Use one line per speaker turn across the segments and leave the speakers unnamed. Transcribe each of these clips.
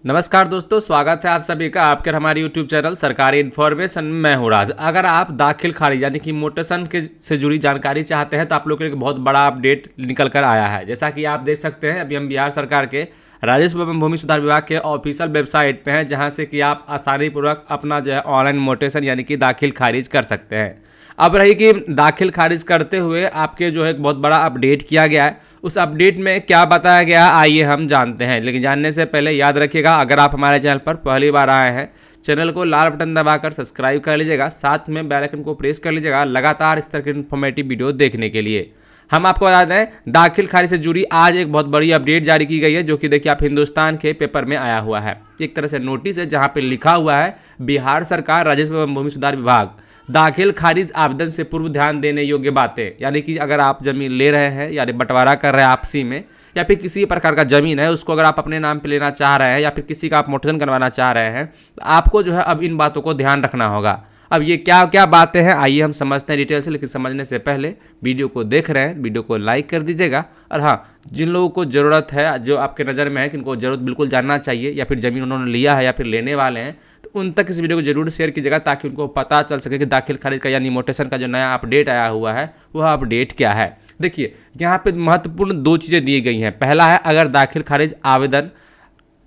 नमस्कार दोस्तों, स्वागत है आप सभी का आपके हमारे YouTube चैनल सरकारी इन्फॉर्मेशन। मैं हूँ राज। अगर आप दाखिल खारिज यानी कि मोटेशन के से जुड़ी जानकारी चाहते हैं तो आप लोग के लिए एक बहुत बड़ा अपडेट निकल कर आया है। जैसा कि आप देख सकते हैं, अभी हम बिहार सरकार के राजस्व एवं भूमि सुधार विभाग के ऑफिशियल वेबसाइट पे हैं, जहां से कि आप आसानी पूर्वक अपना जो है ऑनलाइन मोटेशन यानी कि दाखिल खारिज कर सकते हैं। अब रही कि दाखिल खारिज करते हुए आपके जो है एक बहुत बड़ा अपडेट किया गया है। उस अपडेट में क्या बताया गया है आइए हम जानते हैं। लेकिन जानने से पहले याद रखिएगा, अगर आप हमारे चैनल पर पहली बार आए हैं, चैनल को लाल बटन दबाकर सब्सक्राइब कर लीजिएगा, साथ में बेल आइकन को प्रेस कर लीजिएगा लगातार इस तरह की इन्फॉर्मेटिव वीडियो देखने के लिए। हम आपको बता दें, दाखिल खारिज से जुड़ी आज एक बहुत बड़ी अपडेट जारी की गई है, जो कि देखिए आप हिंदुस्तान के पेपर में आया हुआ है। एक तरह से नोटिस है जहां पे लिखा हुआ है, बिहार सरकार राजस्व एवं भूमि सुधार विभाग दाखिल खारिज आवेदन से पूर्व ध्यान देने योग्य बातें। यानी कि अगर आप जमीन ले रहे हैं या बंटवारा कर रहे हैं आपसी में, या फिर किसी प्रकार का जमीन है उसको अगर आप अपने नाम पे लेना चाह रहे हैं या फिर किसी का आप मोटेशन करवाना चाह रहे हैं, तो आपको जो है अब इन बातों को ध्यान रखना होगा। अब ये क्या क्या बातें हैं आइए हम समझते हैं डिटेल से। लेकिन समझने से पहले वीडियो को देख रहे हैं, वीडियो को लाइक कर दीजिएगा। और हाँ, जिन लोगों को ज़रूरत है, जो आपके नज़र में है कि इनको ज़रूरत बिल्कुल जानना चाहिए या फिर ज़मीन उन्होंने लिया है या फिर लेने वाले हैं, तो उन तक इस वीडियो को जरूर शेयर कीजिएगा, ताकि उनको पता चल सके कि दाखिल खारिज का यानी मोटेशन का जो नया अपडेट आया हुआ है वह अपडेट क्या है। देखिए यहाँ पे महत्वपूर्ण दो चीज़ें दी गई हैं। पहला है, अगर दाखिल खारिज आवेदन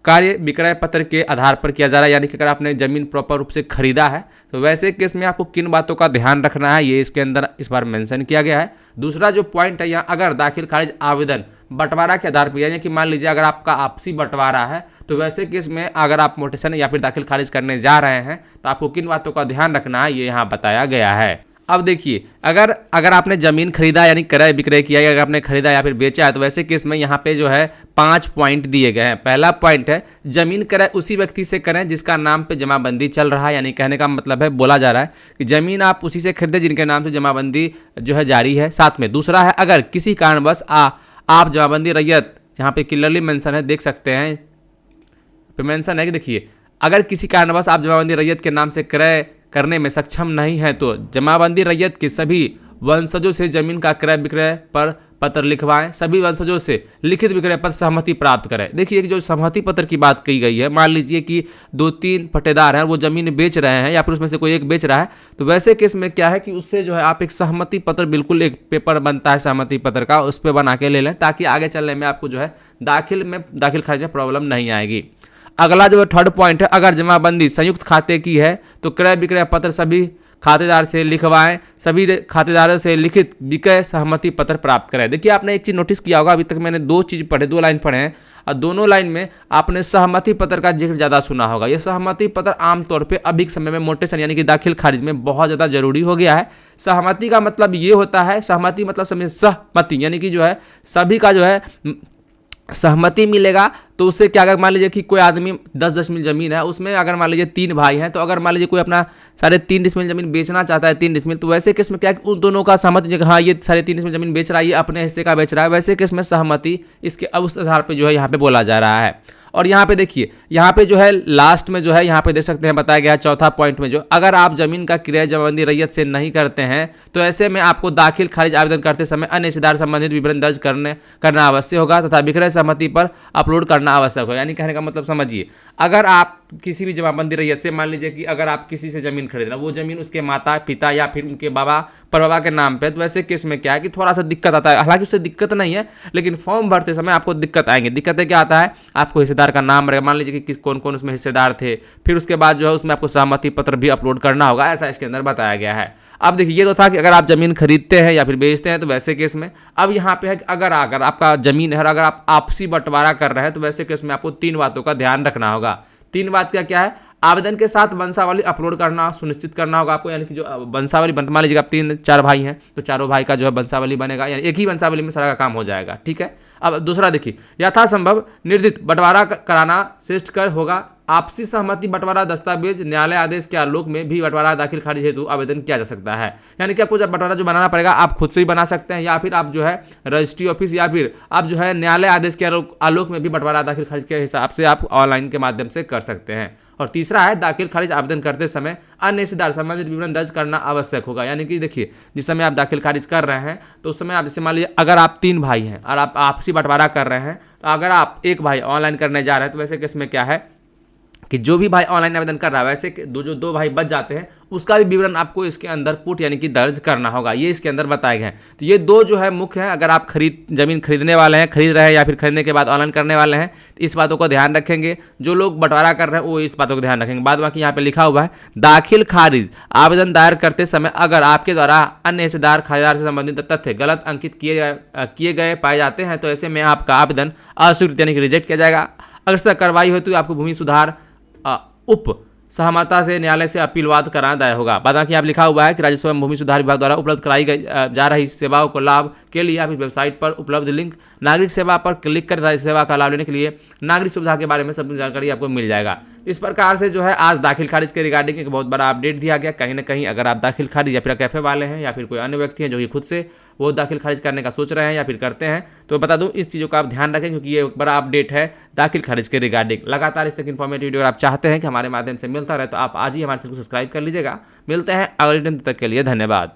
कार्य विक्रय पत्र के आधार पर किया जा रहा है, यानी कि अगर आपने जमीन प्रॉपर रूप से खरीदा है, तो वैसे केस में आपको किन बातों का ध्यान रखना है ये इसके अंदर इस बार मेंशन किया गया है। दूसरा जो पॉइंट है यहाँ, अगर दाखिल खारिज आवेदन बंटवारा के आधार पर, यानी कि मान लीजिए अगर आपका आपसी बंटवारा है, तो वैसे केस में अगर आप मोटेशन या फिर दाखिल खारिज करने जा रहे हैं तो आपको किन बातों का ध्यान रखना है ये यहाँ बताया गया है। अब देखिए, अगर आपने जमीन खरीदा यानी क्रय विक्रय किया, अगर आपने खरीदा या फिर बेचा है, तो वैसे केस में यहाँ पे जो है 5 पॉइंट दिए गए हैं। पहला पॉइंट है, जमीन क्रय उसी व्यक्ति से करें जिसका नाम पे जमाबंदी चल रहा है। यानी कहने का मतलब है, बोला जा रहा है कि जमीन आप उसी से खरीदे जिनके नाम से जमाबंदी जो है जारी है। साथ में दूसरा है, अगर किसी कारणवश आप जमाबंदी रैयत, यहाँ पे क्लियरली मेंशन है, देख सकते हैं मेंशन है कि देखिए, अगर किसी कारणवश आप जमाबंदी रैयत के नाम से क्रय करने में सक्षम नहीं है, तो जमाबंदी रैयत के सभी वंशजों से जमीन का क्रय विक्रय पर पत्र लिखवाएं। सभी वंशजों से लिखित विक्रय पर सहमति प्राप्त करें। देखिए, जो सहमति पत्र की बात की गई है, मान लीजिए कि 2-3 पट्टेदार हैं, वो जमीन बेच रहे हैं या फिर उसमें से कोई एक बेच रहा है, तो वैसे केस में क्या है कि उससे जो है आप एक सहमति पत्र, बिल्कुल एक पेपर बनता है सहमति पत्र का, उस पर बना के ले लें, ताकि आगे चलने में आपको जो है दाखिल खारिज में प्रॉब्लम नहीं आएगी। अगला जो थर्ड पॉइंट है, अगर जमाबंदी संयुक्त खाते की है तो क्रय विक्रय पत्र सभी खातेदार से लिखवाएं। सभी खातेदारों से लिखित विक्रय सहमति पत्र प्राप्त करें। देखिए, आपने एक चीज़ नोटिस किया होगा, अभी तक मैंने दो लाइन पढ़े हैं और दोनों लाइन में आपने सहमति पत्र का जिक्र ज़्यादा सुना होगा। यह सहमति पत्र आमतौर पे अभी के समय में मोटेशन यानी कि दाखिल खारिज में बहुत ज़्यादा जरूरी हो गया है। सहमति का मतलब ये होता है, सहमति मतलब समझिए सहमति, यानी कि जो है सभी का जो है सहमति मिलेगा। तो उससे क्या, अगर मान लीजिए कि कोई आदमी 10 डिसमिल जमीन है, उसमें अगर मान लीजिए 3 भाई हैं, तो अगर मान लीजिए कोई अपना 3.5 डिसमिल जमीन बेचना चाहता है, 3 डिसमिल, तो वैसे केस में क्या उन दोनों का सहमति, हाँ ये 3.5 डिसमिल जमीन बेच रहा है, ये अपने हिस्से का बेच रहा है, वैसे केस में सहमति इसके अब उस आधार पर जो है यहाँ पे बोला जा रहा है। और यहाँ पे देखिए, यहाँ पे जो है लास्ट में जो है यहाँ पे देख सकते हैं बताया गया है चौथा पॉइंट में, जो अगर आप जमीन का क्रय जमाबंदी रैयत से नहीं करते हैं, तो ऐसे में आपको दाखिल खारिज आवेदन करते समय अन्य हिस्सेदार संबंधित विवरण दर्ज करना आवश्यक होगा तथा विक्रय सहमति पर अपलोड करना आवश्यक होगा। यानी कहने का मतलब समझिए, अगर आप किसी भी जमाबंदी रैयत से, मान लीजिए कि अगर आप किसी से जमीन खरीद रहे हैं, वो जमीन उसके माता पिता या फिर उनके बाबा परबाबा के नाम पे, तो वैसे केस में क्या है कि थोड़ा सा दिक्कत आता है। हालांकि उससे दिक्कत नहीं है, लेकिन फॉर्म भरते समय आपको दिक्कत आएंगे। दिक्कतें क्या आता है, आपको हिस्सेदार का नाम रहेगा, मान लीजिए कि कौन कौन उसमें हिस्सेदार थे, फिर उसके बाद जो है उसमें आपको सहमति पत्र भी अपलोड करना होगा, ऐसा इसके अंदर बताया गया है। अब देखिए, ये तो था कि अगर आप जमीन खरीदते हैं या फिर बेचते हैं, तो वैसे केस में। अब यहाँ पे है कि अगर आपका जमीन है और अगर आप आपसी बंटवारा कर रहे हैं, तो वैसे केस में आपको 3 बातों का ध्यान रखना होगा। 3 बात क्या है, आवेदन के साथ वंशावली अपलोड करना सुनिश्चित करना होगा आपको। यानी कि जो वंशावली मान लीजिए आप 3-4 भाई हैं, तो चारों भाई का जो है वंशावली बनेगा, यानी एक ही वंशावली में सारा का काम हो जाएगा। ठीक है। अब दूसरा देखिए, यथासंभव निर्दिष्ट बंटवारा कराना श्रेष्ठ कर होगा। आपसी सहमति बंटवारा दस्तावेज न्यायालय आदेश के आलोक में भी बंटवारा दाखिल खारिज हेतु आवेदन किया जा सकता है। यानी कि आपको जब बंटवारा जो बनाना पड़ेगा, आप खुद से ही बना सकते हैं, या फिर आप जो है रजिस्ट्री ऑफिस या फिर आप जो है न्यायालय आदेश के आलोक में भी बंटवारा दाखिल खारिज के हिसाब से आप ऑनलाइन के माध्यम से कर सकते हैं। और तीसरा है, दाखिल खारिज आवेदन करते समय अन्य हिस्सेदार संबंधित विवरण दर्ज करना आवश्यक होगा। यानी कि देखिए, जिस समय आप दाखिल खारिज कर रहे हैं, तो उस समय आप जैसे मान लीजिए अगर आप 3 भाई हैं और आप आपसी बंटवारा कर रहे हैं, तो अगर आप एक भाई ऑनलाइन करने जा रहे हैं, तो वैसे केस में क्या है कि जो भी भाई ऑनलाइन आवेदन कर रहा है वैसे जो दो भाई बच जाते हैं उसका भी विवरण आपको इसके अंदर पुट यानी कि दर्ज करना होगा। ये इसके अंदर बताए गए हैं। तो ये दो जो है मुख्य है, अगर आप जमीन खरीदने वाले हैं, खरीद रहे हैं या फिर खरीदने के बाद ऑनलाइन करने वाले हैं तो इस बातों को ध्यान रखेंगे। जो लोग बंटवारा कर रहे हैं वो इस बातों को ध्यान रखेंगे। बाद बाकी यहाँ पे लिखा हुआ है दाखिल खारिज आवेदन दायर करते समय अगर आपके द्वारा अन्य हिस्सेदार खारिजदार से संबंधित तथ्य गलत अंकित किए गए पाए जाते हैं तो ऐसे में आपका आवेदन अस्वीकृत यानी कि रिजेक्ट किया जाएगा। अगर इसका कार्रवाई हो तो आपको भूमि सुधार उप सहमता से न्यायालय से अपीलवाद कराना दायर होगा। बाद बाकी यहाँ लिखा हुआ है कि राजस्व एवं भूमि सुधार विभाग द्वारा उपलब्ध कराई जा रही सेवाओं को लाभ के लिए आप इस वेबसाइट पर उपलब्ध लिंक नागरिक सेवा पर क्लिक कर सेवा का लाभ लेने के लिए नागरिक सुविधा के बारे में सब जानकारी आपको मिल जाएगा। इस प्रकार से जो है आज दाखिल खारिज के रिगार्डिंग एक बहुत बड़ा अपडेट दिया गया। कहीं ना कहीं अगर आप दाखिल खारिज या फिर कैफे वाले हैं या फिर कोई अन्य व्यक्ति हैं जो कि खुद से वो दाखिल खारिज करने का सोच रहे हैं या फिर करते हैं तो बता दूं इस चीज़ों का आप ध्यान रखें क्योंकि ये एक बड़ा अपडेट है दाखिल खारिज के रिगार्डिंग। लगातार इस तक इन्फॉर्मेटिव वीडियो अगर आप चाहते हैं कि हमारे माध्यम से मिलता रहे तो आप आज ही हमारे चैनल को सब्सक्राइब कर लीजिएगा। मिलते हैं अगले दिन तक के लिए धन्यवाद।